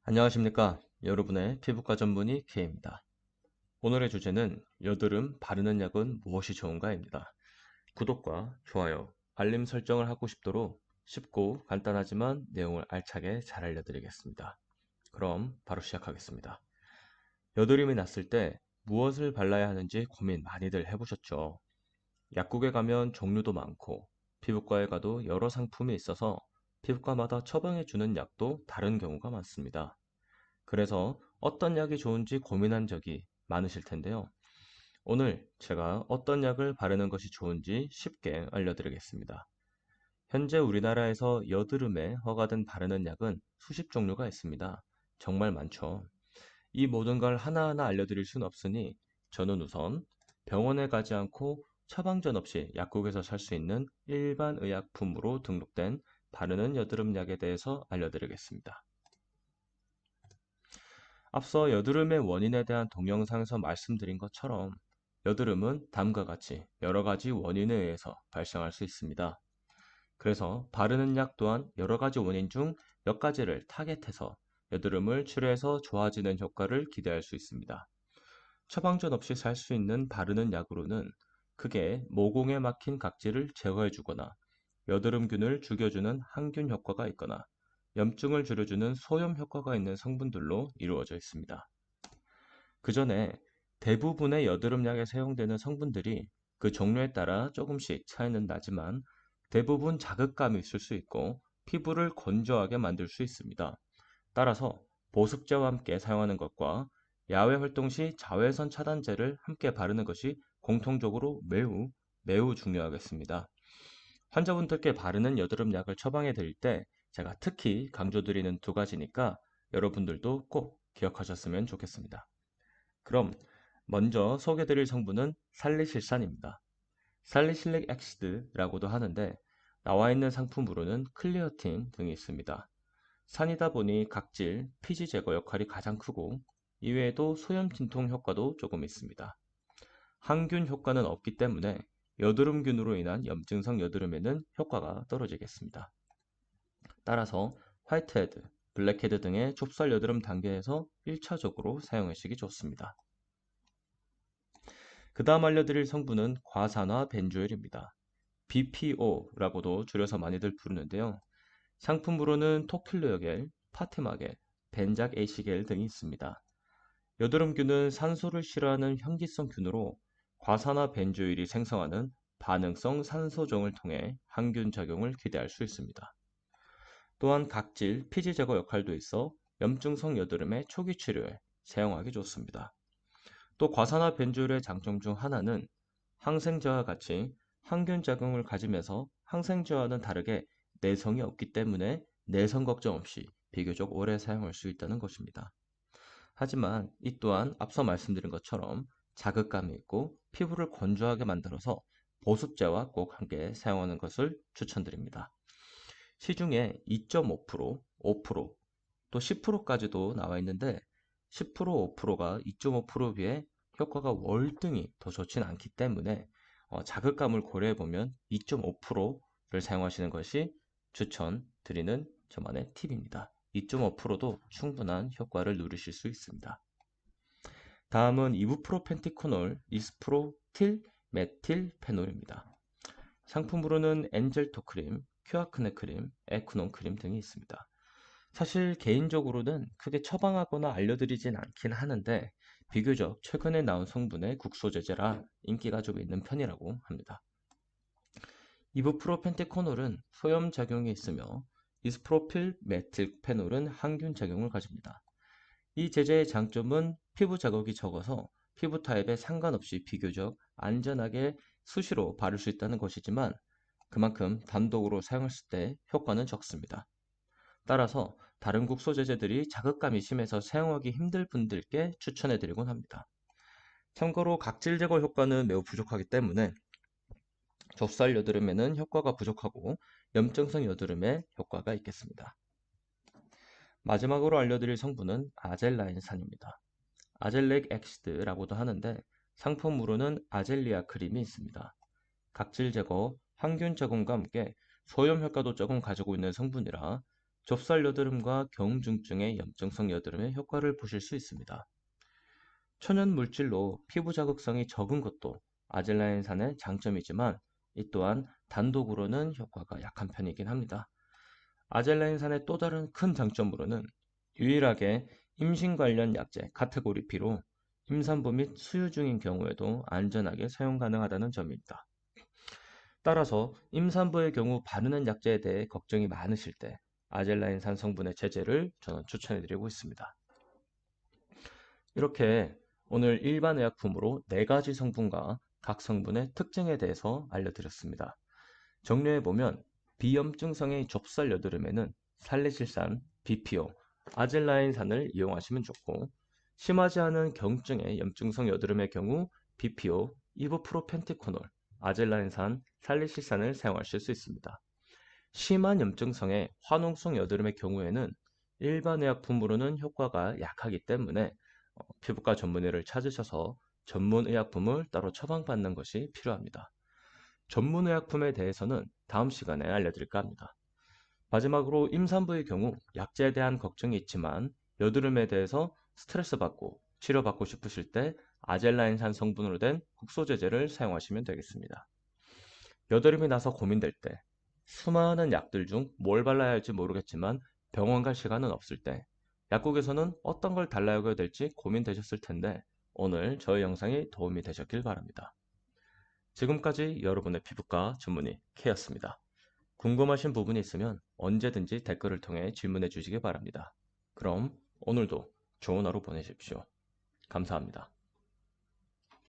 안녕하십니까. 여러분의 피부과 전문의 K입니다. 오늘의 주제는 여드름 바르는 약은 무엇이 좋은가입니다. 구독과 좋아요, 알림 설정을 하고 싶도록 쉽고 간단하지만 내용을 알차게 잘 알려드리겠습니다. 그럼 바로 시작하겠습니다. 여드름이 났을 때 무엇을 발라야 하는지 고민 많이들 해보셨죠? 약국에 가면 종류도 많고 피부과에 가도 여러 상품이 있어서 피부과마다 처방해주는 약도 다른 경우가 많습니다. 그래서 어떤 약이 좋은지 고민한 적이 많으실 텐데요. 오늘 제가 어떤 약을 바르는 것이 좋은지 쉽게 알려드리겠습니다. 현재 우리나라에서 여드름에 허가된 바르는 약은 수십 종류가 있습니다. 정말 많죠. 이 모든 걸 하나하나 알려드릴 순 없으니 저는 우선 병원에 가지 않고 처방전 없이 약국에서 살 수 있는 일반 의약품으로 등록된 바르는 여드름 약에 대해서 알려드리겠습니다. 앞서 여드름의 원인에 대한 동영상에서 말씀드린 것처럼 여드름은 다음과 같이 여러 가지 원인에 의해서 발생할 수 있습니다. 그래서 바르는 약 또한 여러 가지 원인 중 몇 가지를 타겟해서 여드름을 치료해서 좋아지는 효과를 기대할 수 있습니다. 처방전 없이 살 수 있는 바르는 약으로는 크게 모공에 막힌 각질을 제거해주거나 여드름균을 죽여주는 항균 효과가 있거나 염증을 줄여주는 소염 효과가 있는 성분들로 이루어져 있습니다. 그 전에 대부분의 여드름 약에 사용되는 성분들이 그 종류에 따라 조금씩 차이는 나지만 대부분 자극감이 있을 수 있고 피부를 건조하게 만들 수 있습니다. 따라서 보습제와 함께 사용하는 것과 야외 활동 시 자외선 차단제를 함께 바르는 것이 공통적으로 매우 중요하겠습니다. 환자분들께 바르는 여드름 약을 처방해 드릴 때 제가 특히 강조드리는 두 가지니까 여러분들도 꼭 기억하셨으면 좋겠습니다. 그럼 먼저 소개드릴 성분은 살리실산입니다. 살리실릭 액시드라고도 하는데 나와 있는 상품으로는 클리어틴 등이 있습니다. 산이다 보니 각질, 피지 제거 역할이 가장 크고 이외에도 소염 진통 효과도 조금 있습니다. 항균 효과는 없기 때문에 여드름균으로 인한 염증성 여드름에는 효과가 떨어지겠습니다. 따라서 화이트헤드, 블랙헤드 등의 좁쌀 여드름 단계에서 1차적으로 사용하시기 좋습니다. 그 다음 알려드릴 성분은 과산화 벤조일입니다. BPO라고도 줄여서 많이들 부르는데요. 상품으로는 토킬로겔, 파테마겔, 벤작 에이시겔 등이 있습니다. 여드름균은 산소를 싫어하는 현기성 균으로 과산화 벤조일이 생성하는 반응성 산소종을 통해 항균 작용을 기대할 수 있습니다. 또한 각질, 피지 제거 역할도 있어 염증성 여드름의 초기 치료에 사용하기 좋습니다. 또 과산화 벤조일의 장점 중 하나는 항생제와 같이 항균 작용을 가지면서 항생제와는 다르게 내성이 없기 때문에 내성 걱정 없이 비교적 오래 사용할 수 있다는 것입니다. 하지만 이 또한 앞서 말씀드린 것처럼 자극감이 있고 피부를 건조하게 만들어서 보습제와 꼭 함께 사용하는 것을 추천드립니다. 시중에 2.5%, 5%, 또 10%까지도 나와 있는데 10%, 5%가 2.5% 비해 효과가 월등히 더 좋진 않기 때문에 자극감을 고려해 보면 2.5%를 사용하시는 것이 추천드리는 저만의 팁입니다. 2.5%도 충분한 효과를 누리실 수 있습니다. 다음은 이부프로펜티코놀, 이스프로틸, 메틸페놀입니다. 상품으로는 엔젤토 크림, 큐아크네 크림, 에크논 크림 등이 있습니다. 사실 개인적으로는 크게 처방하거나 알려드리진 않긴 하는데 비교적 최근에 나온 성분의 국소제제라 인기가 좀 있는 편이라고 합니다. 이부프로펜테코놀은 소염 작용이 있으며 이스프로필 메틸페놀은 항균 작용을 가집니다. 이 제제의 장점은 피부 자극이 적어서 피부 타입에 상관없이 비교적 안전하게 수시로 바를 수 있다는 것이지만 그만큼 단독으로 사용했을 때 효과는 적습니다. 따라서 다른 국소 제제들이 자극감이 심해서 사용하기 힘들 분들께 추천해드리곤 합니다. 참고로 각질 제거 효과는 매우 부족하기 때문에 좁쌀 여드름에는 효과가 부족하고 염증성 여드름에 효과가 있겠습니다. 마지막으로 알려드릴 성분은 아젤라인산입니다. 아젤렉 엑시드라고도 하는데 상품으로는 아젤리아 크림이 있습니다. 각질 제거, 항균 제공과 함께 소염 효과도 조금 가지고 있는 성분이라 좁쌀 여드름과 경중증의 염증성 여드름의 효과를 보실 수 있습니다. 천연 물질로 피부 자극성이 적은 것도 아젤라인산의 장점이지만 이 또한 단독으로는 효과가 약한 편이긴 합니다. 아젤라인산의 또 다른 큰 장점으로는 유일하게 임신 관련 약제 카테고리 B로 임산부 및 수유 중인 경우에도 안전하게 사용 가능하다는 점입니다. 따라서 임산부의 경우 바르는 약제에 대해 걱정이 많으실 때 아젤라인산 성분의 제제를 저는 추천해드리고 있습니다. 이렇게 오늘 일반 의약품으로 4가지 성분과 각 성분의 특징에 대해서 알려드렸습니다. 정리해보면 비염증성의 좁쌀 여드름에는 살리실산, BPO, 아젤라인산을 이용하시면 좋고 심하지 않은 경증의 염증성 여드름의 경우 BPO, 이부프로펜티코놀, 아젤라인산, 살리실산을 사용하실 수 있습니다. 심한 염증성의 화농성 여드름의 경우에는 일반 의약품으로는 효과가 약하기 때문에 피부과 전문의를 찾으셔서 전문 의약품을 따로 처방받는 것이 필요합니다. 전문 의약품에 대해서는 다음 시간에 알려드릴까 합니다. 마지막으로 임산부의 경우 약제에 대한 걱정이 있지만 여드름에 대해서 스트레스 받고 치료받고 싶으실 때 아젤라인산 성분으로 된 국소제제를 사용하시면 되겠습니다. 여드름이 나서 고민될 때 수많은 약들 중 뭘 발라야 할지 모르겠지만 병원 갈 시간은 없을 때 약국에서는 어떤 걸 달라야 될지 고민되셨을 텐데 오늘 저의 영상이 도움이 되셨길 바랍니다. 지금까지 여러분의 피부과 전문의 K였습니다. 궁금하신 부분이 있으면 언제든지 댓글을 통해 질문해 주시기 바랍니다. 그럼 오늘도 좋은 하루 보내십시오. 감사합니다.